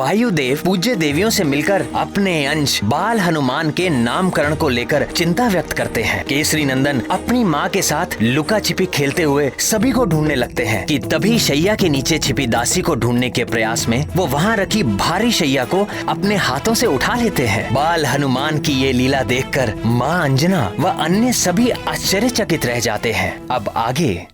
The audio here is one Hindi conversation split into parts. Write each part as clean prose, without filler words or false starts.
वायुदेव पूज्य देवियों से मिलकर अपने अंश बाल हनुमान के नामकरण को लेकर चिंता व्यक्त करते हैं। केसरी नंदन अपनी माँ के साथ लुका छिपी खेलते हुए सभी को ढूंढने लगते हैं कि तभी शैया के नीचे छिपी दासी को ढूंढने के प्रयास में वो वहाँ रखी भारी शैया को अपने हाथों से उठा लेते हैं। बाल हनुमान की ये लीला देखकर माँ अंजना व अन्य सभी आश्चर्यचकित रह जाते हैं। अब आगे।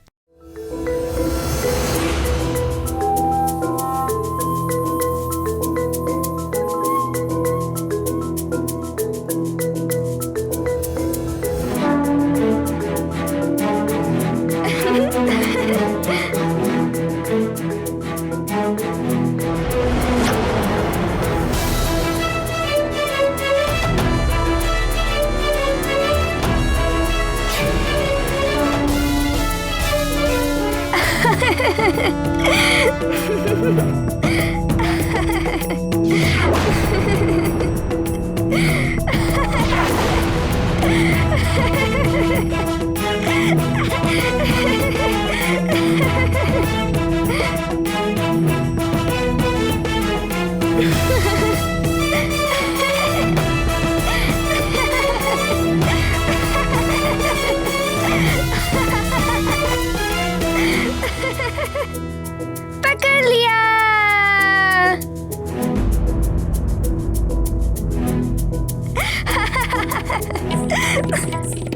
पकड़ लिया।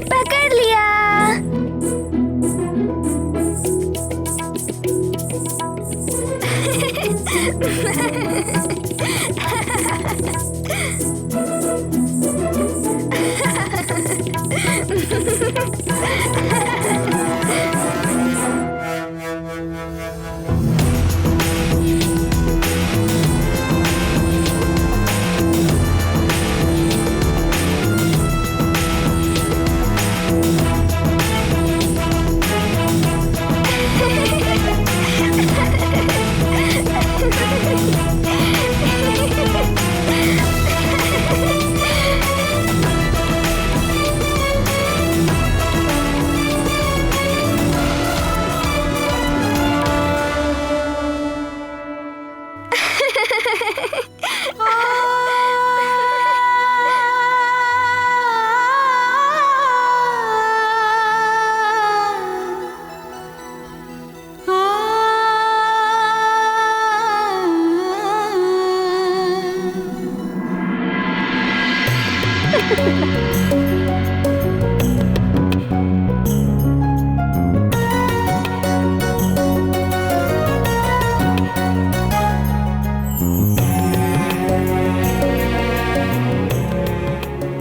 पकड़ लिया।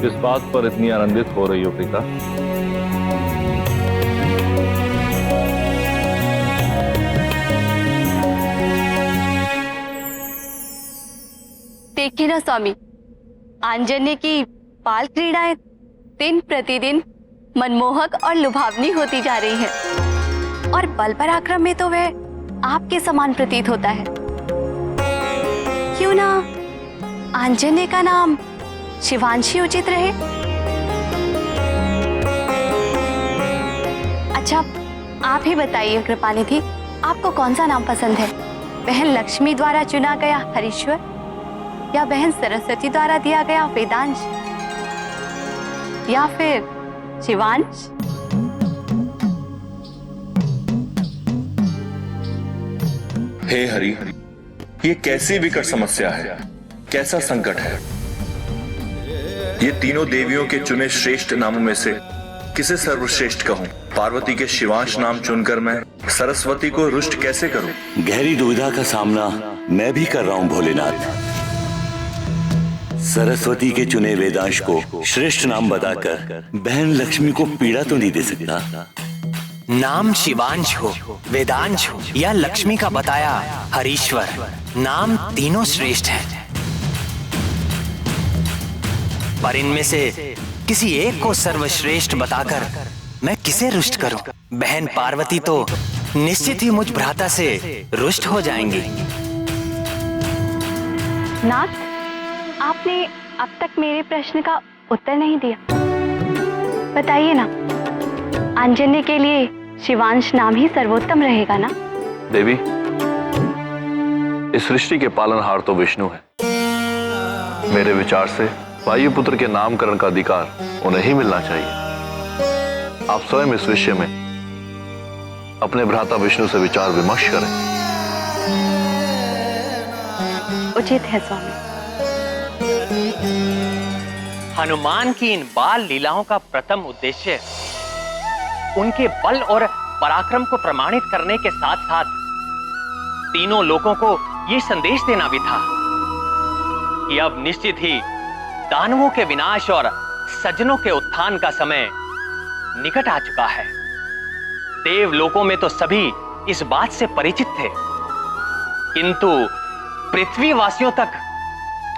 किस बात पर इतनी आनंदित हो रही हो प्रीता? देखिए ना स्वामी, आंजन्य की बाल क्रीड़ाएं दिन प्रतिदिन मनमोहक और लुभावनी होती जा रही है और बल पराक्रम में तो वह आपके समान प्रतीत होता है। क्यों ना आंजन्य का नाम शिवांशी उचित रहे। अच्छा, आप ही बताइए कृपानिधि, आपको कौन सा नाम पसंद है? बहन लक्ष्मी द्वारा चुना गया हरीश्वर या बहन सरस्वती द्वारा दिया गया वेदांश या फिर शिवांश? हे हरि, ये कैसी विकट समस्या है, कैसा संकट है। ये तीनों देवियों के चुने श्रेष्ठ नामों में से किसे सर्वश्रेष्ठ कहूं? पार्वती के शिवांश नाम चुनकर मैं सरस्वती को रुष्ट कैसे करूं? गहरी दुविधा का सामना मैं भी कर रहा हूं भोलेनाथ। सरस्वती के चुने वेदांश को श्रेष्ठ नाम बताकर बहन लक्ष्मी को पीड़ा तो नहीं दे सकता। नाम शिवांश हो, वेदांश हो या लक्ष्मी का बताया हरीश्वर, नाम तीनों श्रेष्ठ हैं। पर इनमें से किसी एक को सर्वश्रेष्ठ बताकर मैं किसे रुष्ट करूं? बहन पार्वती तो निश्चित ही मुझ भ्राता से रुष्ट हो जाएंगी। नाथ, आपने अब तक मेरे प्रश्न का उत्तर नहीं दिया। बताइए ना, आंजन्य के लिए शिवांश नाम ही सर्वोत्तम रहेगा ना? देवी, इस सृष्टि के पालनहार तो विष्णु है। मेरे विचार से वायुपुत्र के नामकरण का अधिकार उन्हें ही मिलना चाहिए। आप स्वयं इस विषय में अपने भ्राता विष्णु से विचार विमर्श करें। उचित है स्वामी। हनुमान की इन बाल लीलाओं का प्रथम उद्देश्य उनके बल और पराक्रम को प्रमाणित करने के साथ साथ तीनों लोगों को यह संदेश देना भी था कि अब निश्चित ही दानवों के विनाश और सज्जनों के उत्थान का समय निकट आ चुका है। देवलोकों में तो सभी इस बात से परिचित थे, किंतु पृथ्वीवासियों तक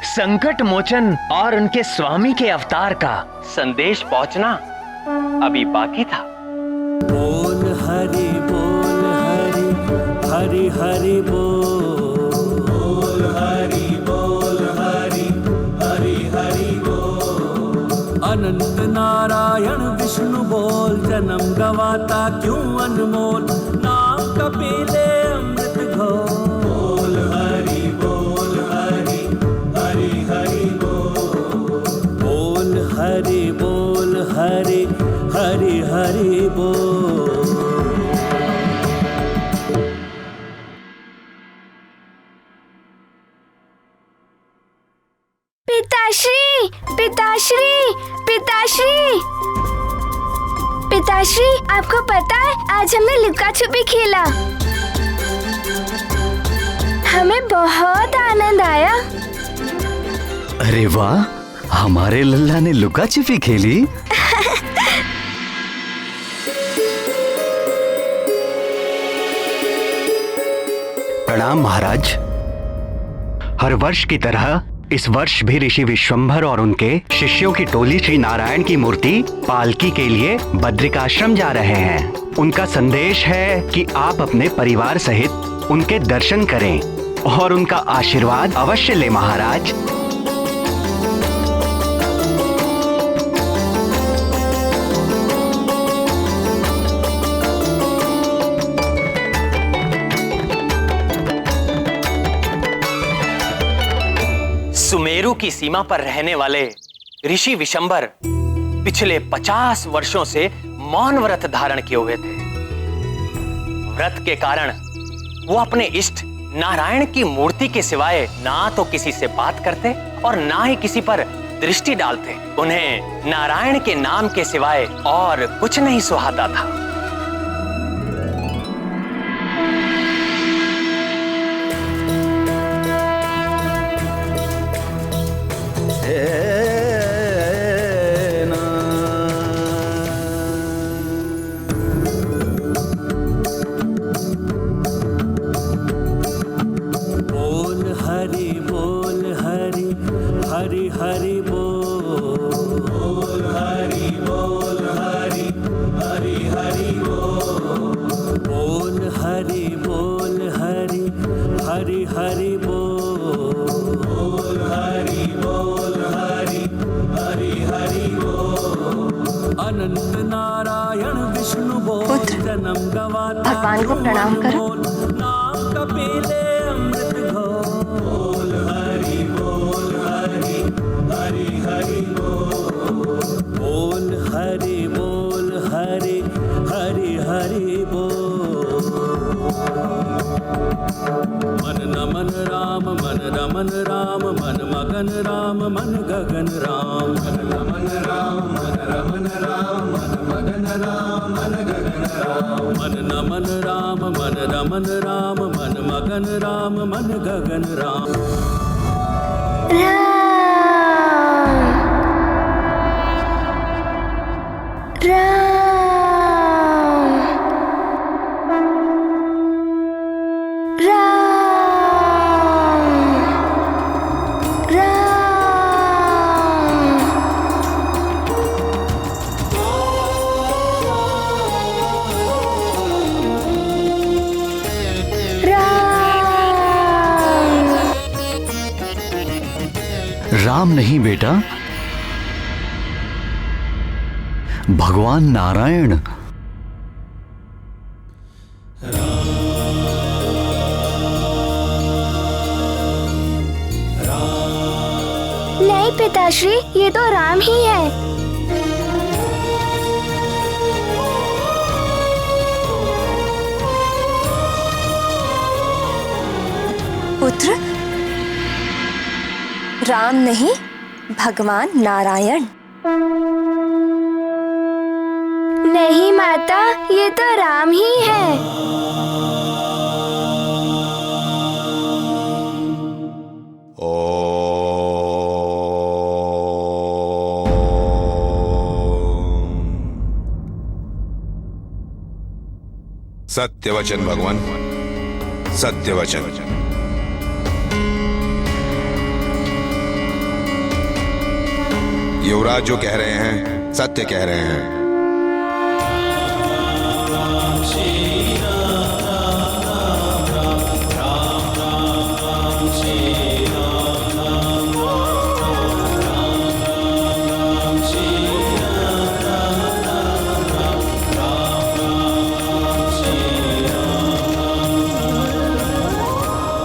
संकट मोचन और उनके स्वामी के अवतार का संदेश पहुंचना अभी बाकी था। बोल हरि हरि हरि बोल हरि हरि बोल। अनंत नारायण विष्णु बोल, जन्म गवाता क्यों अनमोल, नाम कपिले अमृत घोल। हरि हरि बोल हरि हरि बोल। पिताश्री पिताश्री पिताश्री पिताश्री, आपको पता है आज हमने लुका छुपी खेला। हमें बहुत आनंद आया। अरे वाह, हमारे लल्ला ने लुका छिपी खेली। प्रणाम महाराज। हर वर्ष की तरह इस वर्ष भी ऋषि विश्वंभर और उनके शिष्यों की टोली श्री नारायण की मूर्ति पालकी के लिए बद्रिकाश्रम जा रहे हैं। उनका संदेश है कि आप अपने परिवार सहित उनके दर्शन करें और उनका आशीर्वाद अवश्य लें महाराज। सुमेरु की सीमा पर रहने वाले ऋषि विशंबर पिछले 50 वर्षों से मौन व्रत धारण किए हुए थे। व्रत के कारण वो अपने इष्ट नारायण की मूर्ति के सिवाय ना तो किसी से बात करते और ना ही किसी पर दृष्टि डालते। उन्हें नारायण के नाम के सिवाय और कुछ नहीं सुहाता था। अनंत नारायण विष्णु बोल, जन्म गवाता भगवान को प्रणाम करो। नाम कपिले अमृत घोल। हरि हरि बोल हरि हरि बोल। मन नमन राम मन रमन राम, मन मगन राम मन गगन राम। मन नमन राम मन रमन राम, मन मगन राम मन गगन राम। मन नमन राम मन रमन राम, मन मगन राम मन गगन राम। राम नहीं बेटा, भगवान नारायण। पिताश्री, ये तो राम ही है। पुत्र, राम नहीं, भगवान नारायण। नहीं माता, ये तो राम ही है। सत्य वचन भगवान, सत्य वचन। युवराज जो कह रहे हैं सत्य कह रहे हैं।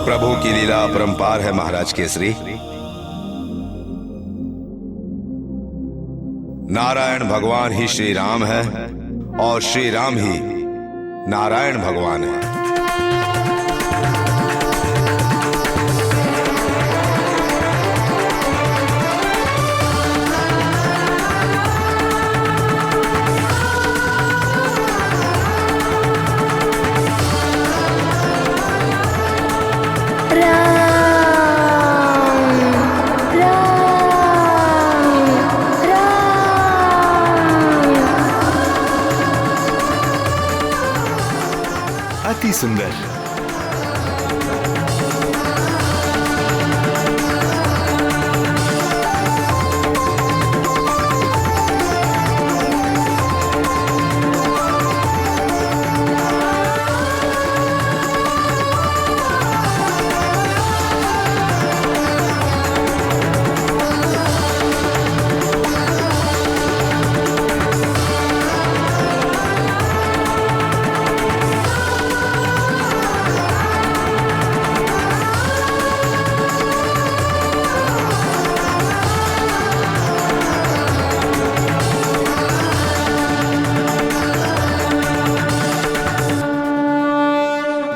प्रभु की लीला अपरंपार है महाराज केसरी। नारायण भगवान ही श्री राम है और श्री राम ही नारायण भगवान है। अति सुंदर।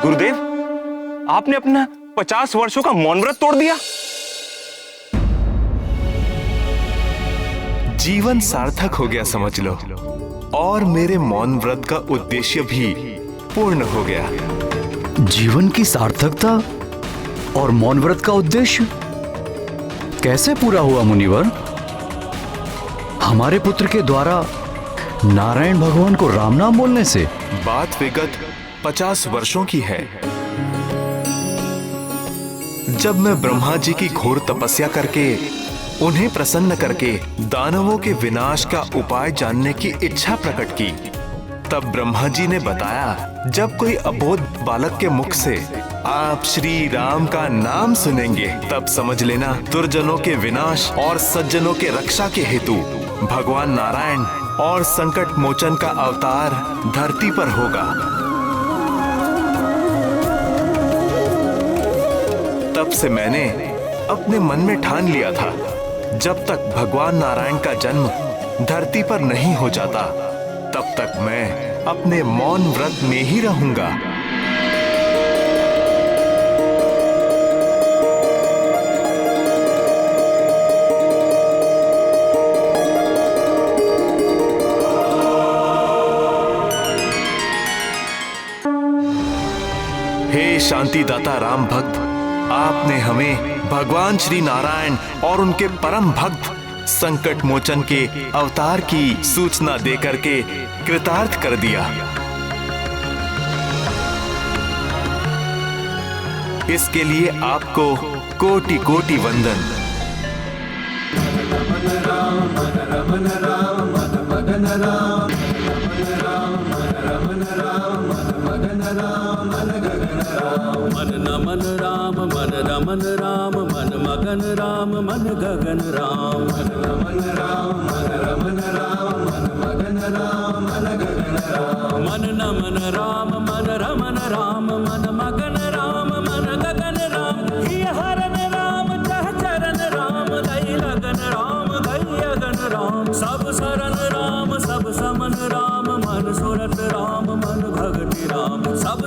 गुरुदेव, आपने अपना 50 वर्षों का मौन व्रत तोड़ दिया। जीवन सार्थक हो गया समझ लो, और मेरे मौन व्रत का उद्देश्य भी पूर्ण हो गया। जीवन की सार्थकता और मौन व्रत का उद्देश्य कैसे पूरा हुआ मुनिवर? हमारे पुत्र के द्वारा नारायण भगवान को राम नाम बोलने से? बात विगत 50 वर्षों की है, जब मैं ब्रह्मा जी की घोर तपस्या करके उन्हें प्रसन्न करके दानवों के विनाश का उपाय जानने की इच्छा प्रकट की। तब ब्रह्मा जी ने बताया, जब कोई अबोध बालक के मुख से आप श्री राम का नाम सुनेंगे, तब समझ लेना दुर्जनों के विनाश और सज्जनों के रक्षा के हेतु भगवान नारायण और संकट मोचन का अवतार धरती पर होगा। तब से मैंने अपने मन में ठान लिया था, जब तक भगवान नारायण का जन्म धरती पर नहीं हो जाता, तब तक मैं अपने मौन व्रत में ही रहूंगा। हे शांतिदाता राम भक्त, आपने हमें भगवान श्री नारायण और उनके परम भक्त संकट मोचन के अवतार की सूचना देकर के कृतार्थ कर दिया। इसके लिए आपको कोटि कोटि वंदन। मन नमन राम, मन रमन राम, मन मगन राम, मन गगन राम। मन नमन राम, मन रमन राम, मन मगन राम, मन गगन राम। मन नमन राम, मन रमन राम, मन मगन राम, मन गगन राम। ही हरन राम, चह चरण राम, दई लगन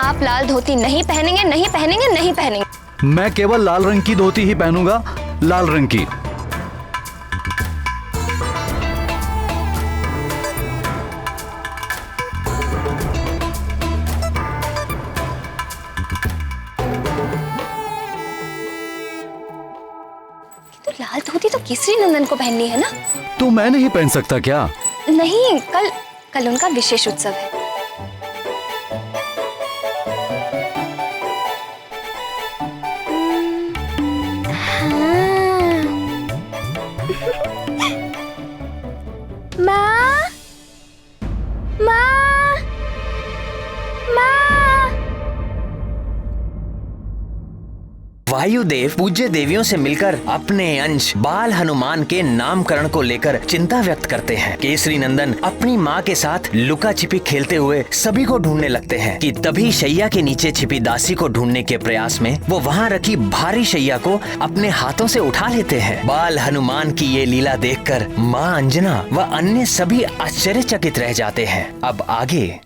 आप लाल धोती नहीं पहनेंगे, नहीं पहनेंगे, नहीं पहनेंगे। मैं केवल लाल रंग की धोती ही पहनूंगा, लाल रंग की। तो लाल धोती तो केसरी नंदन को पहननी है ना? तो मैं नहीं पहन सकता क्या? नहीं, कल उनका विशेष उत्सव है। माँ, माँ, माँ। वायुदेव पूज्य देवियों से मिलकर अपने अंश बाल हनुमान के नामकरण को लेकर चिंता व्यक्त करते हैं। केसरी नंदन अपनी माँ के साथ लुका छिपी खेलते हुए सभी को ढूंढने लगते हैं कि तभी शैया के नीचे छिपी दासी को ढूंढने के प्रयास में वो वहाँ रखी भारी शैया को अपने हाथों से उठा लेते हैं। बाल हनुमान की ये लीला देखकर माँ अंजना व अन्य सभी आश्चर्यचकित रह जाते हैं। अब आगे।